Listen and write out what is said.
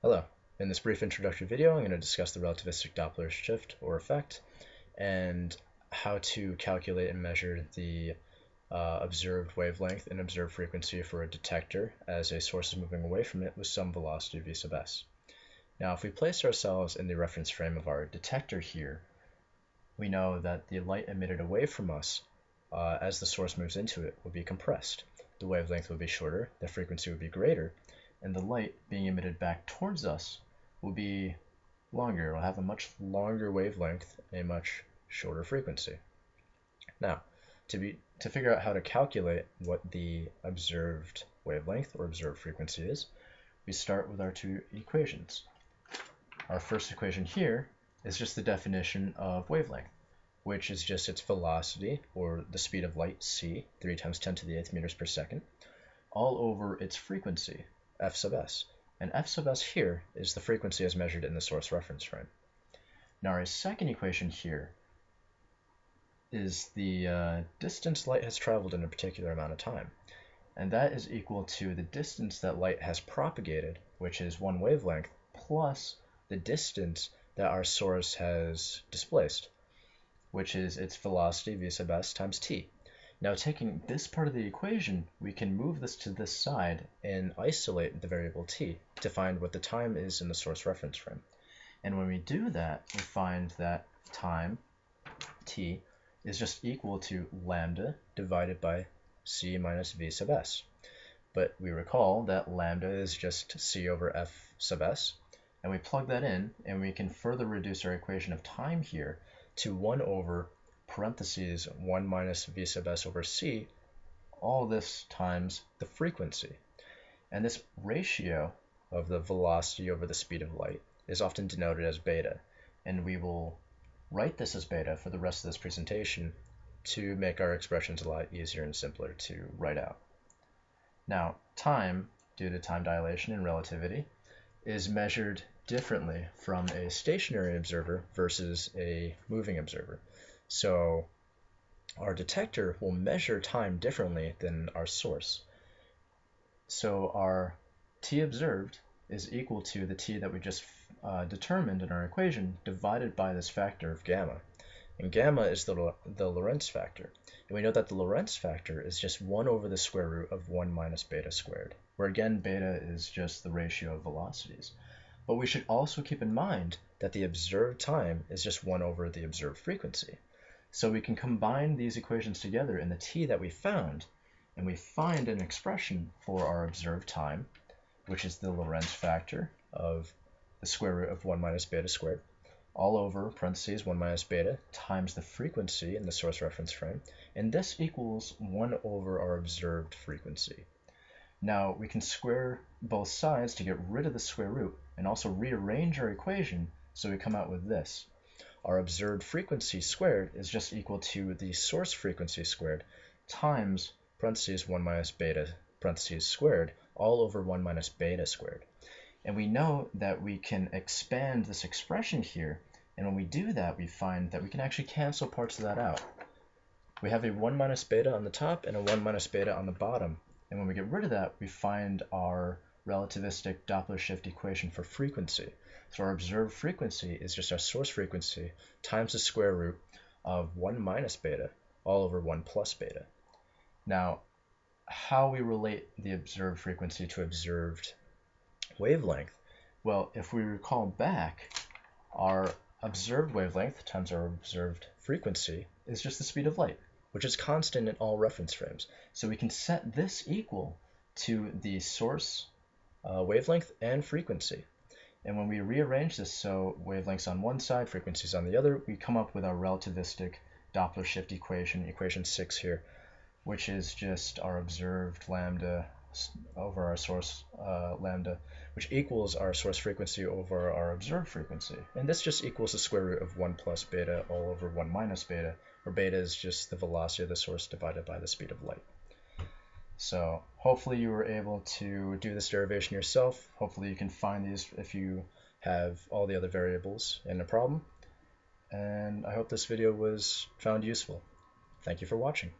Hello. In this brief introductory video, I'm going to discuss the relativistic Doppler shift or effect and how to calculate and measure the observed wavelength and observed frequency for a detector as a source is moving away from it with some velocity v sub s. Now, if we place ourselves in the reference frame of our detector here, we know that the light emitted away from us as the source moves into it will be compressed. The wavelength will be shorter, the frequency will be greater, and the light being emitted back towards us will be longer. It will have a much longer wavelength and a much shorter frequency. Now, to figure out how to calculate what the observed wavelength or observed frequency is, we start with our two equations. Our first equation here is just the definition of wavelength, which is just its velocity, or the speed of light, c, 3 times 10 to the 8th meters per second, all over its frequency, f sub s. And f sub s here is the frequency as measured in the source reference frame. Now our second equation here is the distance light has traveled in a particular amount of time. And that is equal to the distance that light has propagated, which is one wavelength, plus the distance that our source has displaced, which is its velocity v sub s times t. Now taking this part of the equation, we can move this to this side and isolate the variable t to find what the time is in the source reference frame. And when we do that, we find that time, t, is just equal to lambda divided by c minus v sub s. But we recall that lambda is just c over f sub s, and we plug that in, and we can further reduce our equation of time here to 1 over parentheses 1 minus v sub s over c, all this times the frequency. And this ratio of the velocity over the speed of light is often denoted as beta, and we will write this as beta for the rest of this presentation to make our expressions a lot easier and simpler to write out. Now, time, due to time dilation and relativity, is measured differently from a stationary observer versus a moving observer. So our detector will measure time differently than our source. So our t observed is equal to the t that we just determined in our equation divided by this factor of gamma. And gamma is the Lorentz factor. And we know that the Lorentz factor is just 1 over the square root of 1 minus beta squared, where again beta is just the ratio of velocities. But we should also keep in mind that the observed time is just 1 over the observed frequency. So we can combine these equations together in the t that we found, and we find an expression for our observed time, which is the Lorentz factor of the square root of 1 minus beta squared, all over parentheses 1 minus beta times the frequency in the source reference frame, and this equals 1 over our observed frequency. Now we can square both sides to get rid of the square root and also rearrange our equation so we come out with this. Our observed frequency squared is just equal to the source frequency squared times parentheses 1 minus beta parentheses squared all over 1 minus beta squared. And we know that we can expand this expression here, and when we do that, we find that we can actually cancel parts of that out. We have a 1 minus beta on the top and a 1 minus beta on the bottom, and when we get rid of that, we find our relativistic Doppler shift equation for frequency. So our observed frequency is just our source frequency times the square root of 1 minus beta all over 1 plus beta. Now, how we relate the observed frequency to observed wavelength? Well, if we recall back, our observed wavelength times our observed frequency is just the speed of light, which is constant in all reference frames. So we can set this equal to the source wavelength and frequency. And when we rearrange this, so wavelengths on one side, frequencies on the other, we come up with our relativistic Doppler shift equation, equation 6 here, which is just our observed lambda over our source lambda, which equals our source frequency over our observed frequency. And this just equals the square root of 1 plus beta all over 1 minus beta, where beta is just the velocity of the source divided by the speed of light. So hopefully you were able to do this derivation yourself. Hopefully you can find these if you have all the other variables in a problem. And I hope this video was found useful. Thank you for watching.